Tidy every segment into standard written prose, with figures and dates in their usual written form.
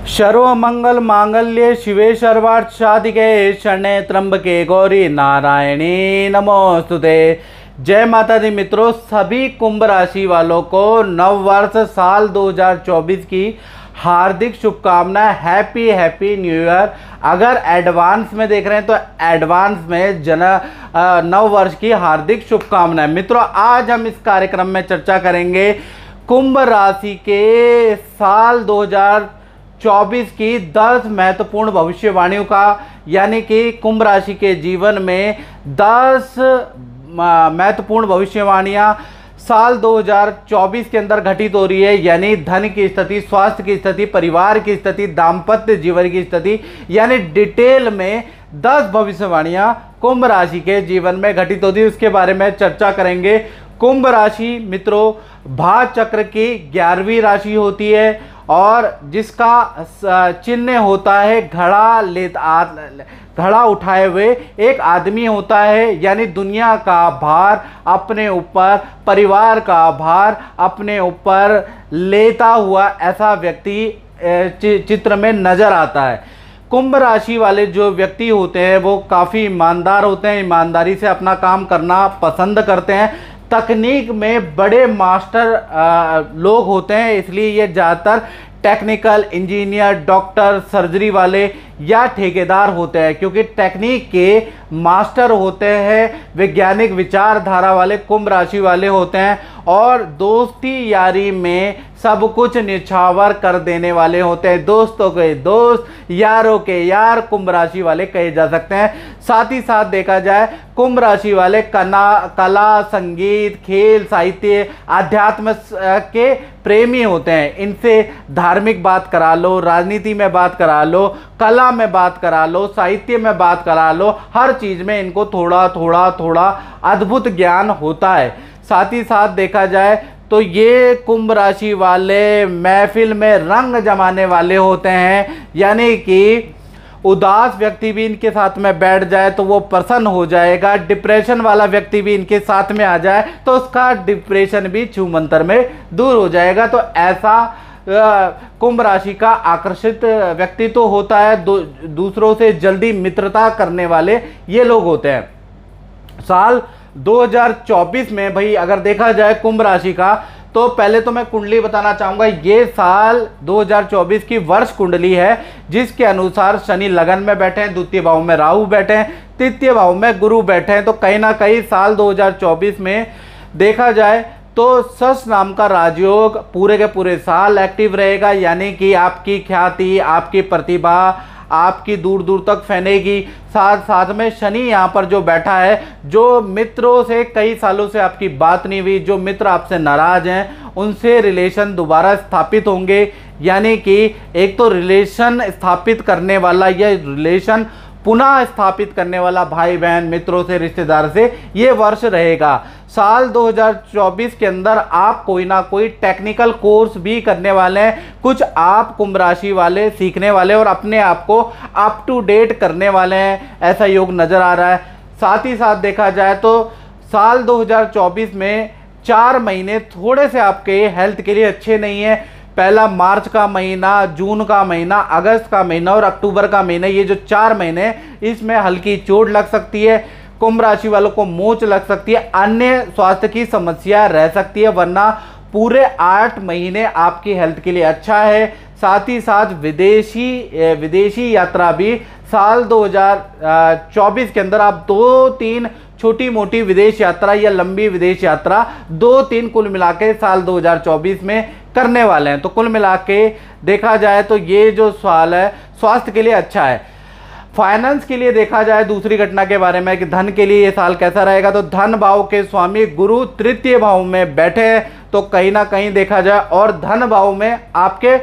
सर्वमंगल मांगल्ये शिवे सर्वार्थ साधिके शरण्ये त्र्यंबके गौरी नारायणी नमोस्तुते। जय माता दी मित्रों, सभी कुंभ राशि वालों को नव वर्ष साल 2024 की हार्दिक शुभकामनाएं। Happy happy new year. अगर एडवांस में देख रहे हैं तो एडवांस में नव वर्ष की हार्दिक शुभकामनाएं। मित्रों, आज हम इस कार्यक्रम में चर्चा करेंगे कुंभ राशि के साल 2024 की 10 महत्वपूर्ण भविष्यवाणियों का, यानी कि कुंभ राशि के जीवन में 10 महत्वपूर्ण भविष्यवाणियां साल 2024 के अंदर घटित हो रही है। यानी धन की स्थिति, स्वास्थ्य की स्थिति, परिवार की स्थिति, दाम्पत्य जीवन की स्थिति, यानी डिटेल में 10 भविष्यवाणियां कुंभ राशि के जीवन में घटित होती है, उसके बारे में चर्चा करेंगे। कुंभ राशि मित्रों भाग चक्र की 11वीं राशि होती है और जिसका चिन्ह होता है घड़ा उठाए हुए एक आदमी होता है। यानी दुनिया का भार अपने ऊपर, परिवार का भार अपने ऊपर लेता हुआ ऐसा व्यक्ति चित्र में नजर आता है। कुंभ राशि वाले जो व्यक्ति होते हैं वो काफ़ी ईमानदार होते हैं, ईमानदारी से अपना काम करना पसंद करते हैं। तकनीक में बड़े मास्टर लोग होते हैं, इसलिए ये ज़्यादातर टेक्निकल इंजीनियर, डॉक्टर, सर्जरी वाले या ठेकेदार होते हैं, क्योंकि टेक्निक के मास्टर होते हैं। वैज्ञानिक विचारधारा वाले कुंभ राशि वाले होते हैं और दोस्ती यारी में सब कुछ निछावर कर देने वाले होते हैं। दोस्तों के दोस्त, यारों के यार कुंभ राशि वाले कहे जा सकते हैं। साथ ही साथ देखा जाए कुंभ राशि वाले कला, संगीत, खेल, साहित्य, अध्यात्म के प्रेमी होते हैं। इनसे धार्मिक बात करा लो, राजनीति में बात करा लो, कला में बात करा लो, साहित्य में बात करा लो, हर चीज़ में इनको थोड़ा अद्भुत ज्ञान होता है। साथ ही साथ देखा जाए तो ये कुंभ राशि वाले महफिल में रंग जमाने वाले होते हैं। यानी कि उदास व्यक्ति भी इनके साथ में बैठ जाए तो वो प्रसन्न हो जाएगा। डिप्रेशन वाला व्यक्ति भी इनके साथ में आ जाए तो उसका डिप्रेशन भी छूमंतर में दूर हो जाएगा। तो ऐसा कुंभ राशि का आकर्षित व्यक्ति तो होता है। दूसरों से जल्दी मित्रता करने वाले ये लोग होते हैं। साल 2024 में भाई अगर देखा जाए कुंभ राशि का, तो पहले तो मैं कुंडली बताना चाहूँगा। ये साल 2024 की वर्ष कुंडली है, जिसके अनुसार शनि लगन में बैठे हैं, द्वितीय भाव में राहु बैठे हैं, तृतीय भाव में गुरु बैठे हैं। तो कहीं ना कहीं साल 2024 में देखा जाए तो सस नाम का राजयोग पूरे के पूरे साल एक्टिव रहेगा। यानी कि आपकी ख्याति, आपकी प्रतिभा आपकी दूर दूर तक फैलेगी। साथ साथ में शनि यहाँ पर जो बैठा है, जो मित्रों से कई सालों से आपकी बात नहीं हुई, जो मित्र आपसे नाराज हैं, उनसे रिलेशन दोबारा स्थापित होंगे। यानी कि एक तो रिलेशन स्थापित करने वाला या रिलेशन पुनः स्थापित करने वाला भाई बहन, मित्रों से, रिश्तेदार से ये वर्ष रहेगा। साल 2024 के अंदर आप कोई ना कोई टेक्निकल कोर्स भी करने वाले हैं। कुछ आप कुंभ राशि वाले सीखने वाले और अपने आप को अप टू डेट करने वाले हैं, ऐसा योग नज़र आ रहा है। साथ ही साथ देखा जाए तो साल 2024 में 4 महीने थोड़े से आपके हेल्थ के लिए अच्छे नहीं हैं। पहला मार्च का महीना, जून का महीना, अगस्त का महीना और अक्टूबर का महीना, ये जो 4 महीने, इसमें हल्की चोट लग सकती है। कुंभ राशि वालों को मोच लग सकती है, अन्य स्वास्थ्य की समस्या रह सकती है, वरना पूरे 8 महीने आपकी हेल्थ के लिए अच्छा है। साथ ही साथ विदेशी यात्रा भी साल 2024 के अंदर आप 2-3 छोटी मोटी विदेश यात्रा या लंबी विदेश यात्रा 2-3 कुल मिला के साल 2024 में करने वाले हैं। तो कुल मिला के देखा जाए तो ये जो साल है स्वास्थ्य के लिए अच्छा है। फाइनेंस के लिए देखा जाए दूसरी घटना के बारे में कि धन के लिए ये साल कैसा रहेगा, तो धन भाव के स्वामी गुरु तृतीय भाव में बैठे हैं, तो कहीं ना कहीं देखा जाए, और धन भाव में आपके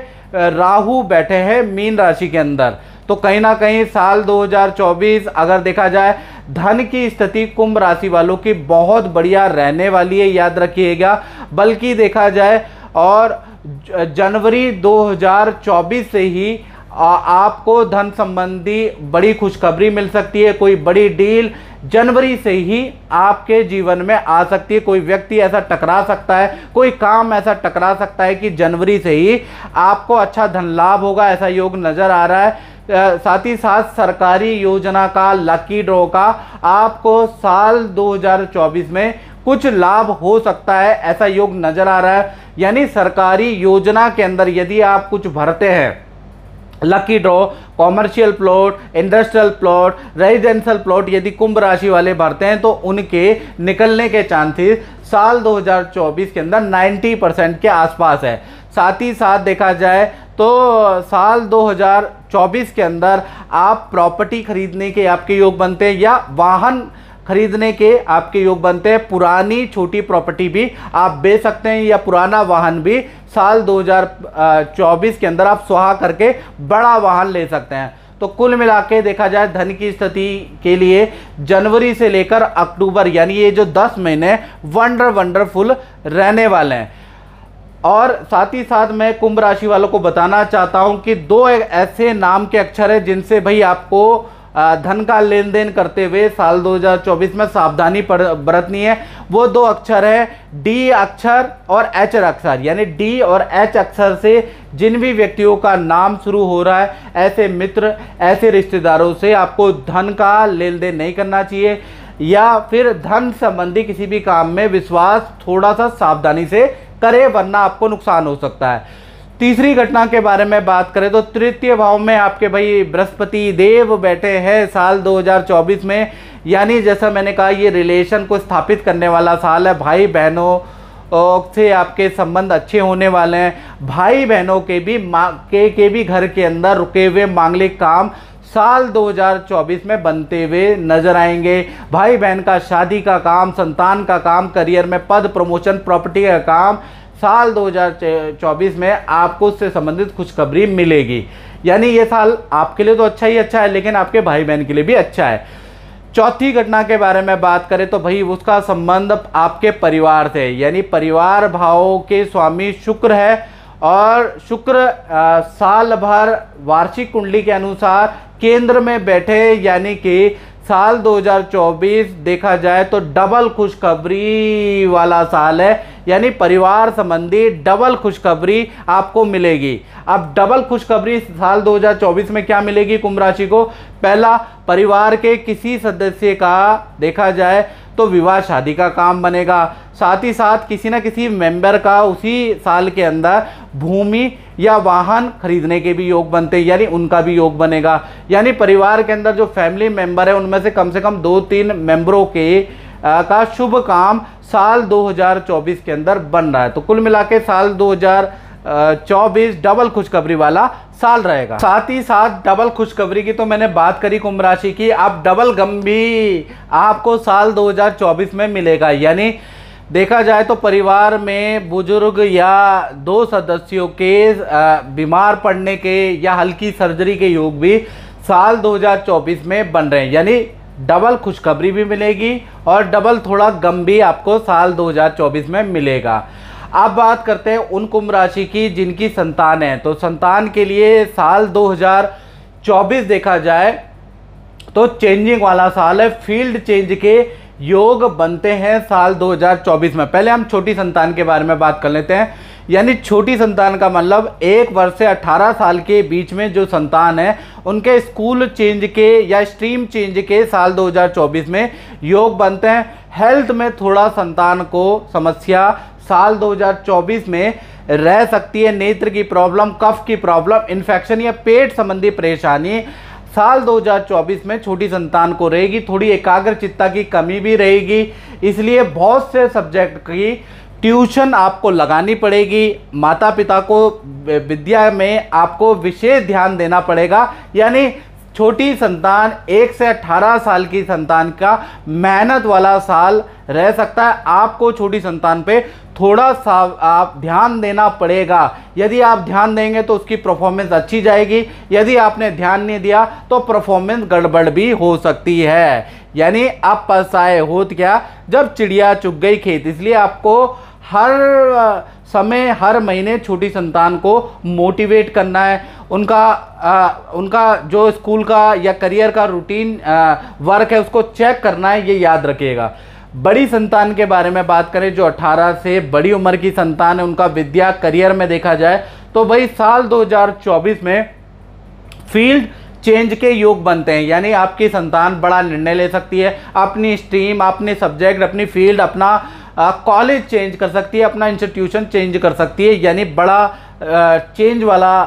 राहु बैठे हैं मीन राशि के अंदर। तो कहीं ना कहीं साल 2024 अगर देखा जाए धन की स्थिति कुंभ राशि वालों की बहुत बढ़िया रहने वाली है, याद रखिएगा। बल्कि देखा जाए और जनवरी 2024 से ही आपको धन संबंधी बड़ी खुशखबरी मिल सकती है। कोई बड़ी डील जनवरी से ही आपके जीवन में आ सकती है। कोई व्यक्ति ऐसा टकरा सकता है, कोई काम ऐसा टकरा सकता है कि जनवरी से ही आपको अच्छा धन लाभ होगा, ऐसा योग नजर आ रहा है। साथ ही साथ सरकारी योजना का, लकी ड्रॉ का आपको साल 2024 में कुछ लाभ हो सकता है, ऐसा योग नजर आ रहा है। यानी सरकारी योजना के अंदर यदि आप कुछ भरते हैं, lucky draw, commercial plot, industrial plot, residential plot यदि कुंभ राशि वाले भरते हैं तो उनके निकलने के चांसेस साल 2024 के अंदर 90% के आसपास है। साथ ही साथ देखा जाए तो साल 2024 के अंदर आप प्रॉपर्टी खरीदने के आपके योग बनते हैं या वाहन खरीदने के आपके योग बनते हैं। पुरानी छोटी प्रॉपर्टी भी आप बेच सकते हैं या पुराना वाहन भी साल 2024 के अंदर आप सुहा करके बड़ा वाहन ले सकते हैं। तो कुल मिला के देखा जाए धन की स्थिति के लिए जनवरी से लेकर अक्टूबर यानी ये जो 10 महीने वंडरफुल रहने वाले हैं। और साथ ही साथ मैं कुंभ राशि वालों को बताना चाहता हूं कि 2 ऐसे नाम के अक्षर है जिनसे भाई आपको धन का लेन देन करते हुए साल 2024 में सावधानी बरतनी है। वो 2 अक्षर है डी अक्षर और एच अक्षर। यानी डी और एच अक्षर से जिन भी व्यक्तियों का नाम शुरू हो रहा है, ऐसे मित्र, ऐसे रिश्तेदारों से आपको धन का लेन देन नहीं करना चाहिए, या फिर धन संबंधी किसी भी काम में विश्वास थोड़ा सा सावधानी से करें, वरना आपको नुकसान हो सकता है। तीसरी घटना के बारे में बात करें तो तृतीय भाव में आपके भाई बृहस्पति देव बैठे हैं साल 2024 में। यानी जैसा मैंने कहा, ये रिलेशन को स्थापित करने वाला साल है। भाई बहनों से आपके संबंध अच्छे होने वाले हैं। भाई बहनों के भी घर के अंदर रुके हुए मांगलिक काम साल 2024 में बनते हुए नजर आएंगे। भाई बहन का शादी का काम, संतान का काम, करियर में पद प्रमोशन, प्रॉपर्टी का काम साल 2024 में आपको उससे संबंधित खुशखबरी मिलेगी। यानी ये साल आपके लिए तो अच्छा ही अच्छा है, लेकिन आपके भाई बहन के लिए भी अच्छा है। चौथी घटना के बारे में बात करें तो भाई उसका संबंध आपके परिवार से, यानी परिवार भाव के स्वामी शुक्र है। और शुक्र साल भर वार्षिक कुंडली के अनुसार केंद्र में बैठे, यानी कि साल 2024 देखा जाए तो डबल खुशखबरी वाला साल है। यानी परिवार संबंधी डबल खुशखबरी आपको मिलेगी। अब डबल खुशखबरी साल 2024 में क्या मिलेगी कुंभ राशि को? पहला, परिवार के किसी सदस्य का देखा जाए तो विवाह शादी का काम बनेगा। साथ ही साथ किसी न किसी मेंबर का उसी साल के अंदर भूमि या वाहन खरीदने के भी योग बनते हैं, यानी उनका भी योग बनेगा। यानी परिवार के अंदर जो फैमिली मेंबर है उनमें से कम 2-3 मेंबरों के का शुभ काम साल 2024 के अंदर बन रहा है। तो कुल मिला के साल 2024 डबल खुशखबरी वाला साल रहेगा। साथ ही साथ डबल खुशखबरी की तो मैंने बात करी कुंभ राशि की, अब डबल गम भी आपको साल 2024 में मिलेगा। यानी देखा जाए तो परिवार में बुजुर्ग या 2 सदस्यों के बीमार पड़ने के या हल्की सर्जरी के योग भी साल 2024 में बन रहे हैं। यानी डबल खुशखबरी भी मिलेगी और डबल थोड़ा गम भी आपको साल 2024 में मिलेगा। अब बात करते हैं उन कुंभ राशि की जिनकी संतान है। तो संतान के लिए साल 2024 देखा जाए तो चेंजिंग वाला साल है। फील्ड चेंज के योग बनते हैं साल 2024 में। पहले हम छोटी संतान के बारे में बात कर लेते हैं। यानी छोटी संतान का मतलब 1 वर्ष से 18 साल के बीच में जो संतान है उनके स्कूल चेंज के या स्ट्रीम चेंज के साल 2024 में योग बनते हैं। हेल्थ में थोड़ा संतान को समस्या साल 2024 में रह सकती है। नेत्र की प्रॉब्लम, कफ की प्रॉब्लम, इन्फेक्शन या पेट संबंधी परेशानी साल 2024 में छोटी संतान को रहेगी। थोड़ी एकाग्रचित्ता की कमी भी रहेगी, इसलिए बहुत से सब्जेक्ट की ट्यूशन आपको लगानी पड़ेगी। माता पिता को विद्या में आपको विशेष ध्यान देना पड़ेगा। यानी छोटी संतान 1 से 18 साल की संतान का मेहनत वाला साल रह सकता है। आपको छोटी संतान पे थोड़ा सा आप ध्यान देना पड़ेगा। यदि आप ध्यान देंगे तो उसकी परफॉर्मेंस अच्छी जाएगी, यदि आपने ध्यान नहीं दिया तो परफॉर्मेंस गड़बड़ भी हो सकती है। यानी अब पछताए होत क्या जब चिड़िया चुग गई खेत। इसलिए आपको हर समय हर महीने छोटी संतान को मोटिवेट करना है, उनका जो स्कूल का या करियर का रूटीन वर्क है उसको चेक करना है, ये याद रखिएगा। बड़ी संतान के बारे में बात करें, जो 18 से बड़ी उम्र की संतान है, उनका विद्या करियर में देखा जाए तो भाई साल 2024 में फील्ड चेंज के योग बनते हैं। यानी आपकी संतान बड़ा निर्णय ले सकती है, अपनी स्ट्रीम, अपने सब्जेक्ट, अपनी फील्ड, अपना कॉलेज चेंज कर सकती है, अपना इंस्टीट्यूशन चेंज कर सकती है। यानी बड़ा चेंज वाला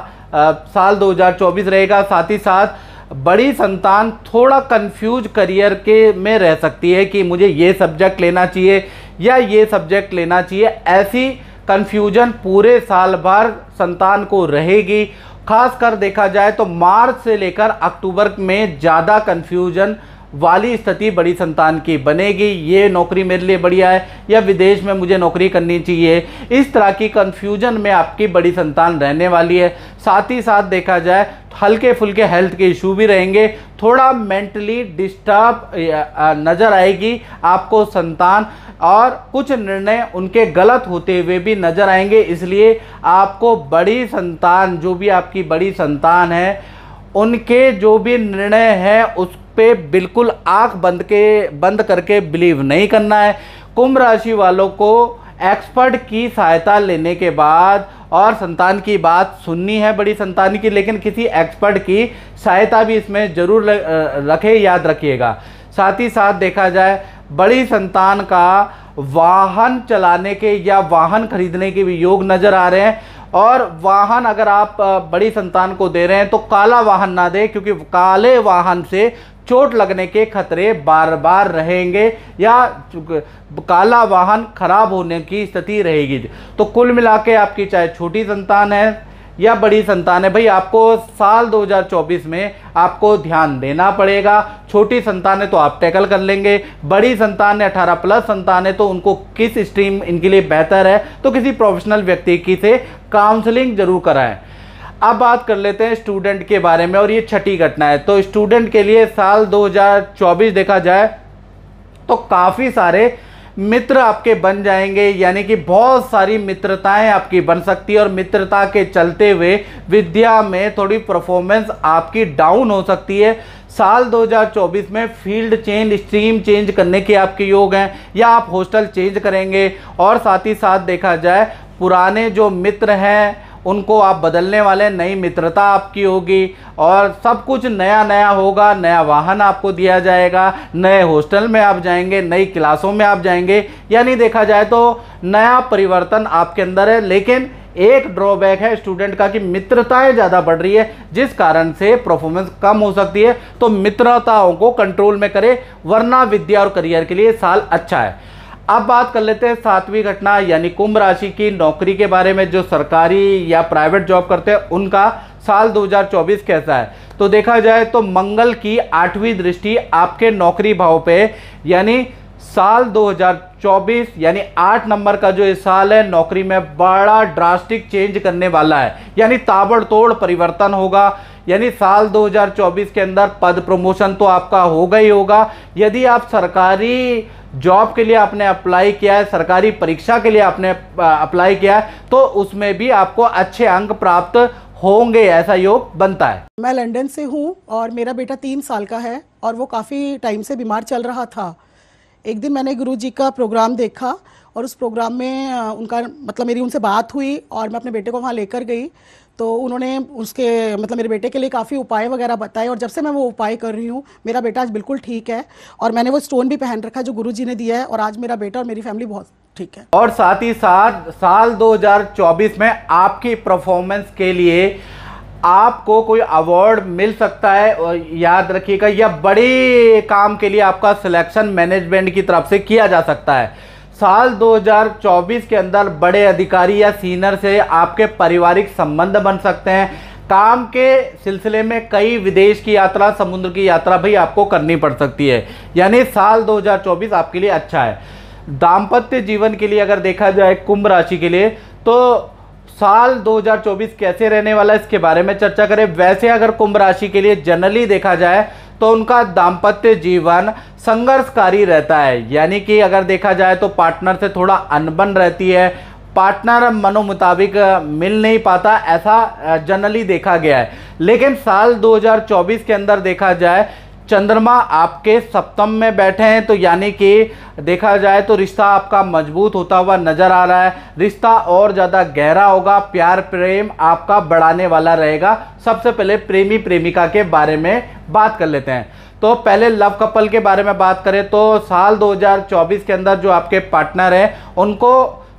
साल 2024 रहेगा। साथ ही साथ बड़ी संतान थोड़ा कंफ्यूज करियर के में रह सकती है कि मुझे ये सब्जेक्ट लेना चाहिए या ये सब्जेक्ट लेना चाहिए। ऐसी कंफ्यूजन पूरे साल भर संतान को रहेगी। खासकर देखा जाए तो मार्च से लेकर अक्टूबर में ज़्यादा कंफ्यूजन वाली स्थिति बड़ी संतान की बनेगी। ये नौकरी मेरे लिए बढ़िया है या विदेश में मुझे नौकरी करनी चाहिए, इस तरह की कंफ्यूजन में आपकी बड़ी संतान रहने वाली है। साथ ही साथ देखा जाए हल्के फुल्के हेल्थ के इशू भी रहेंगे, थोड़ा मेंटली डिस्टर्ब नज़र आएगी आपको संतान, और कुछ निर्णय उनके गलत होते हुए भी नज़र आएंगे। इसलिए आपको बड़ी संतान, जो भी आपकी बड़ी संतान है, उनके जो भी निर्णय है उस पे बिल्कुल आंख बंद करके बिलीव नहीं करना है। कुंभ राशि वालों को एक्सपर्ट की सहायता लेने के बाद और संतान की बात सुननी है बड़ी संतान की, लेकिन किसी एक्सपर्ट की सहायता भी इसमें जरूर रखें, याद रखिएगा। साथ ही साथ देखा जाए बड़ी संतान का वाहन चलाने के या वाहन खरीदने के भी योग नज़र आ रहे हैं। और वाहन अगर आप बड़ी संतान को दे रहे हैं तो काला वाहन ना दें, क्योंकि काले वाहन से चोट लगने के खतरे बार बार रहेंगे या काला वाहन खराब होने की स्थिति रहेगी। तो कुल मिला के आपकी चाहे छोटी संतान है या बड़ी संतान है, भाई आपको साल 2024 में आपको ध्यान देना पड़ेगा। छोटी संतान है तो आप टैकल कर लेंगे, बड़ी संतान है 18 प्लस संतान है तो उनको किस स्ट्रीम इनके लिए बेहतर है तो किसी प्रोफेशनल व्यक्ति की से काउंसलिंग जरूर कराएं। अब बात कर लेते हैं स्टूडेंट के बारे में, और ये छठी घटना है। तो स्टूडेंट के लिए साल 2024 देखा जाए तो काफ़ी सारे मित्र आपके बन जाएंगे, यानी कि बहुत सारी मित्रताएं आपकी बन सकती है, और मित्रता के चलते हुए विद्या में थोड़ी परफॉर्मेंस आपकी डाउन हो सकती है। साल 2024 में फील्ड चेंज, स्ट्रीम चेंज करने के आपके योग हैं, या आप हॉस्टल चेंज करेंगे। और साथ ही साथ देखा जाए पुराने जो मित्र हैं उनको आप बदलने वाले, नई मित्रता आपकी होगी और सब कुछ नया नया होगा। नया वाहन आपको दिया जाएगा, नए हॉस्टल में आप जाएंगे, नई क्लासों में आप जाएंगे, यानी देखा जाए तो नया परिवर्तन आपके अंदर है। लेकिन एक ड्रॉबैक है स्टूडेंट का कि मित्रताएं ज़्यादा बढ़ रही है, जिस कारण से परफॉर्मेंस कम हो सकती है। तो मित्रताओं को कंट्रोल में करें, वरना विद्या और करियर के लिए साल अच्छा है। अब बात कर लेते हैं सातवीं घटना यानी कुंभ राशि की नौकरी के बारे में। जो सरकारी या प्राइवेट जॉब करते हैं उनका साल 2024 कैसा है। तो देखा जाए तो मंगल की 8वीं दृष्टि आपके नौकरी भाव पे, यानी साल 2024 यानी 8 नंबर का जो इस साल है नौकरी में बड़ा ड्रास्टिक चेंज करने वाला है, यानी ताबड़तोड़ परिवर्तन होगा। यानी साल 2024 के अंदर पद प्रमोशन तो आपका होगा ही होगा। यदि आप सरकारी जॉब के लिए आपने अप्लाई किया है, सरकारी परीक्षा के लिए आपने अप्लाई किया है, तो उसमें भी आपको अच्छे अंक प्राप्त होंगे, ऐसा योग बनता है। मैं लंदन से हूँ और मेरा बेटा 3 साल का है और वो काफ़ी टाइम से बीमार चल रहा था। एक दिन मैंने गुरुजी का प्रोग्राम देखा और उस प्रोग्राम में उनका मेरी उनसे बात हुई और मैं अपने बेटे को वहाँ लेकर गई। तो उन्होंने उसके मेरे बेटे के लिए काफ़ी उपाय वगैरह बताए और जब से मैं वो उपाय कर रही हूँ मेरा बेटा आज बिल्कुल ठीक है और मैंने वो स्टोन भी पहन रखा है जो गुरुजी ने दिया है और आज मेरा बेटा और मेरी फैमिली बहुत ठीक है। और साथ ही साथ साल 2024 में आपकी परफॉर्मेंस के लिए आपको कोई अवार्ड मिल सकता है, और याद रखिएगा यह बड़े काम के लिए आपका सिलेक्शन मैनेजमेंट की तरफ से किया जा सकता है। साल 2024 के अंदर बड़े अधिकारी या सीनियर से आपके पारिवारिक संबंध बन सकते हैं। काम के सिलसिले में कई विदेश की यात्रा, समुद्र की यात्रा भी आपको करनी पड़ सकती है, यानी साल 2024 आपके लिए अच्छा है। दाम्पत्य जीवन के लिए अगर देखा जाए कुंभ राशि के लिए तो साल 2024 कैसे रहने वाला है इसके बारे में चर्चा करें। वैसे अगर कुंभ राशि के लिए जनरली देखा जाए तो उनका दाम्पत्य जीवन संघर्षकारी रहता है, यानी कि अगर देखा जाए तो पार्टनर से थोड़ा अनबन रहती है, पार्टनर मनोमुताबिक मिल नहीं पाता, ऐसा जनरली देखा गया है। लेकिन साल 2024 के अंदर देखा जाए चंद्रमा आपके सप्तम में बैठे हैं, तो यानी कि देखा जाए तो रिश्ता आपका मजबूत होता हुआ नजर आ रहा है। रिश्ता और ज़्यादा गहरा होगा, प्यार प्रेम आपका बढ़ाने वाला रहेगा। सबसे पहले प्रेमी प्रेमिका के बारे में बात कर लेते हैं। तो पहले लव कपल के बारे में बात करें तो साल 2024 के अंदर जो आपके पार्टनर हैं उनको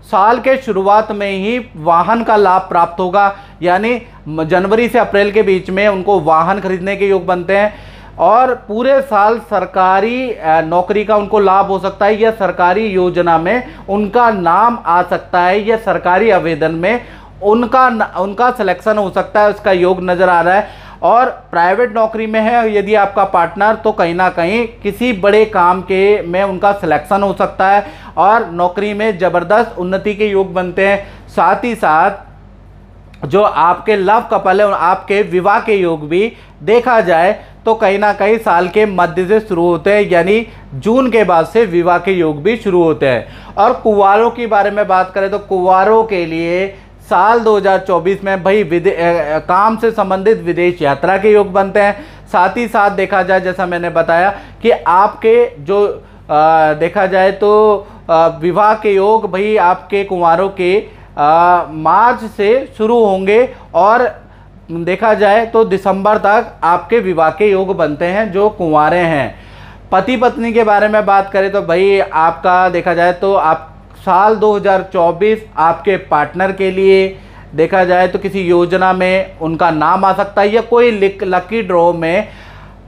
साल के शुरुआत में ही वाहन का लाभ प्राप्त होगा, यानी जनवरी से अप्रैल के बीच में उनको वाहन खरीदने के योग बनते हैं। और पूरे साल सरकारी नौकरी का उनको लाभ हो सकता है, या सरकारी योजना में उनका नाम आ सकता है, या सरकारी आवेदन में उनका सिलेक्शन हो सकता है, उसका योग नज़र आ रहा है। और प्राइवेट नौकरी में है यदि आपका पार्टनर, तो कहीं ना कहीं किसी बड़े काम के में उनका सिलेक्शन हो सकता है और नौकरी में ज़बरदस्त उन्नति के योग बनते हैं। साथ ही साथ जो आपके लव कपल है आपके विवाह के योग भी देखा जाए तो कहीं ना कहीं साल के मध्य से शुरू होते हैं, यानी जून के बाद से विवाह के योग भी शुरू होते हैं। और कुंवारों के बारे में बात करें तो कुंवारों के लिए साल 2024 में भाई काम से संबंधित विदेश यात्रा के योग बनते हैं। साथ ही साथ देखा जाए जैसा मैंने बताया कि आपके जो देखा जाए तो विवाह के योग भाई आपके कुंवारों के मार्च से शुरू होंगे और देखा जाए तो दिसंबर तक आपके विवाह के योग बनते हैं जो कुंवारे हैं। पति पत्नी के बारे में बात करें तो भाई आपका देखा जाए तो आप साल 2024 आपके पार्टनर के लिए देखा जाए तो किसी योजना में उनका नाम आ सकता है, या कोई लकी ड्रॉ में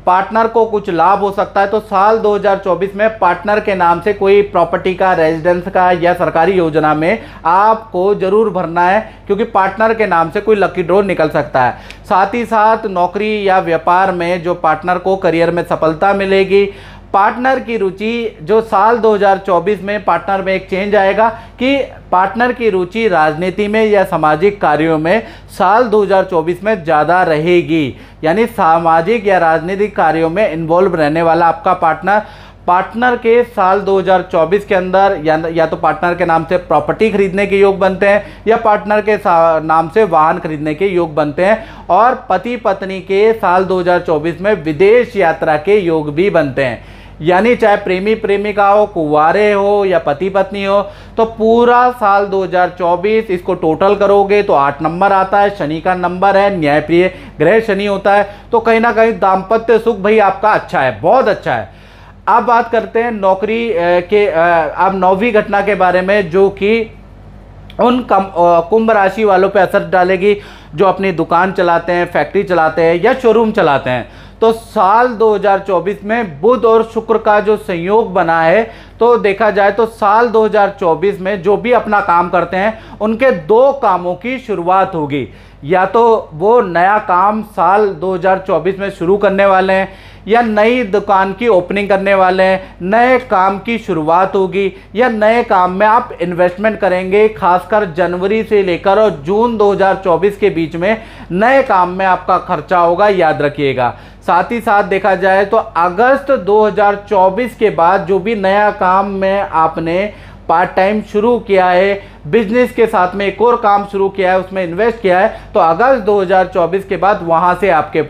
पार्टनर को कुछ लाभ हो सकता है। तो साल 2024 में पार्टनर के नाम से कोई प्रॉपर्टी का, रेजिडेंस का या सरकारी योजना में आपको जरूर भरना है, क्योंकि पार्टनर के नाम से कोई लकी ड्रॉ निकल सकता है। साथ ही साथ नौकरी या व्यापार में जो पार्टनर को करियर में सफलता मिलेगी। पार्टनर की रुचि जो साल 2024 में पार्टनर में एक चेंज आएगा कि पार्टनर की रुचि राजनीति में या सामाजिक कार्यों में साल 2024 में ज़्यादा रहेगी, यानी सामाजिक या राजनीतिक कार्यों में इन्वॉल्व रहने वाला आपका पार्टनर के साल 2024 के अंदर या तो पार्टनर के नाम से प्रॉपर्टी खरीदने के योग बनते हैं, या पार्टनर के नाम से वाहन खरीदने के योग बनते हैं। और पति पत्नी के साल 2024 में विदेश यात्रा के योग भी बनते हैं, यानी चाहे प्रेमी प्रेमिका हो, कुंवारे हो या पति पत्नी हो, तो पूरा साल 2024 इसको टोटल करोगे तो 8 नंबर आता है। शनि का नंबर है, न्यायप्रिय ग्रह शनि होता है, तो कहीं ना कहीं दाम्पत्य सुख भाई आपका अच्छा है, बहुत अच्छा है। अब बात करते हैं नौकरी के अब 9वीं घटना के बारे में, जो कि उन कुंभ राशि वालों पे असर डालेगी जो अपनी दुकान चलाते हैं, फैक्ट्री चलाते हैं या शोरूम चलाते हैं। तो साल 2024 में बुध और शुक्र का जो संयोग बना है, तो देखा जाए तो साल 2024 में जो भी अपना काम करते हैं उनके 2 कामों की शुरुआत होगी। या तो वो नया काम साल 2024 में शुरू करने वाले हैं, या नई दुकान की ओपनिंग करने वाले हैं, नए काम की शुरुआत होगी, या नए काम में आप इन्वेस्टमेंट करेंगे। खासकर जनवरी से लेकर और जून 2024 के बीच में नए काम में आपका खर्चा होगा, याद रखिएगा। साथ ही साथ देखा जाए तो अगस्त 2024 के बाद जो भी नया काम में आपने पार्ट टाइम शुरू किया है, बिजनेस के साथ में एक और काम शुरू किया है, उसमें इन्वेस्ट किया है, तो अगस्त 2024 के बाद वहां से आपके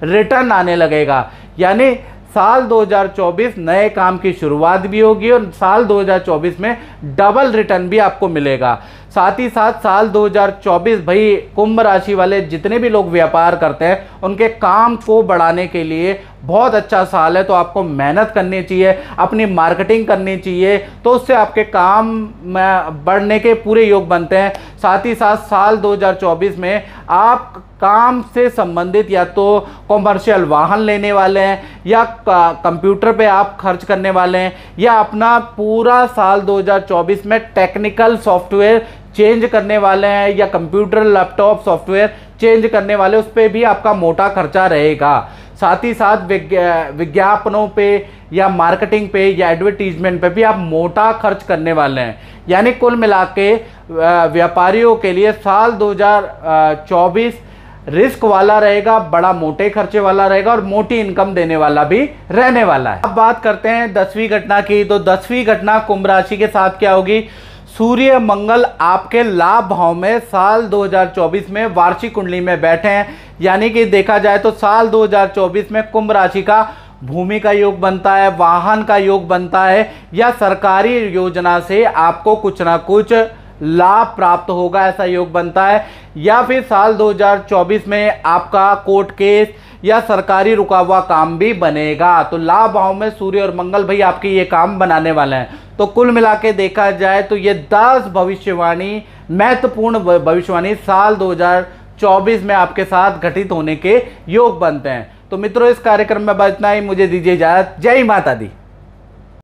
रिटर्न आने लगेगा। यानी साल 2024 नए काम की शुरुआत भी होगी और साल 2024 में डबल रिटर्न भी आपको मिलेगा। साथ ही साथ साल 2024 भाई कुंभ राशि वाले जितने भी लोग व्यापार करते हैं उनके काम को बढ़ाने के लिए बहुत अच्छा साल है। तो आपको मेहनत करनी चाहिए, अपनी मार्केटिंग करनी चाहिए, तो उससे आपके काम में बढ़ने के पूरे योग बनते हैं। साथ ही साथ साल 2024 में आप काम से संबंधित या तो कॉमर्शियल वाहन लेने वाले हैं, या कंप्यूटर पे आप खर्च करने वाले हैं, या अपना पूरा साल 2024 में टेक्निकल सॉफ्टवेयर चेंज करने वाले हैं, या कंप्यूटर लैपटॉप सॉफ्टवेयर चेंज करने वाले, उस पर भी आपका मोटा खर्चा रहेगा। साथ ही साथ विज्ञापनों पे या मार्केटिंग पे या एडवर्टीजमेंट पे भी आप मोटा खर्च करने वाले हैं। यानी कुल मिला के व्यापारियों के लिए साल 2024 रिस्क वाला रहेगा, बड़ा मोटे खर्चे वाला रहेगा और मोटी इनकम देने वाला भी रहने वाला है। अब बात करते हैं 10वीं घटना की। तो 10वीं घटना कुंभ राशि के साथ क्या होगी? सूर्य मंगल आपके लाभ भाव में साल 2024 में वार्षिक कुंडली में बैठे हैं, यानी कि देखा जाए तो साल 2024 में कुंभ राशि का भूमि का योग बनता है, वाहन का योग बनता है, या सरकारी योजना से आपको कुछ ना कुछ लाभ प्राप्त होगा ऐसा योग बनता है, या फिर साल 2024 में आपका कोर्ट केस या सरकारी रुका हुआ काम भी बनेगा। तो लाभ भाव में सूर्य और मंगल भाई आपके ये काम बनाने वाले हैं। तो कुल मिला के देखा जाए तो ये 10 भविष्यवाणी, महत्वपूर्ण भविष्यवाणी साल 2024 में आपके साथ घटित होने के योग बनते हैं। तो मित्रों, इस कार्यक्रम में बस इतना ही। मुझे दीजिए इजाजत। जय माता दी।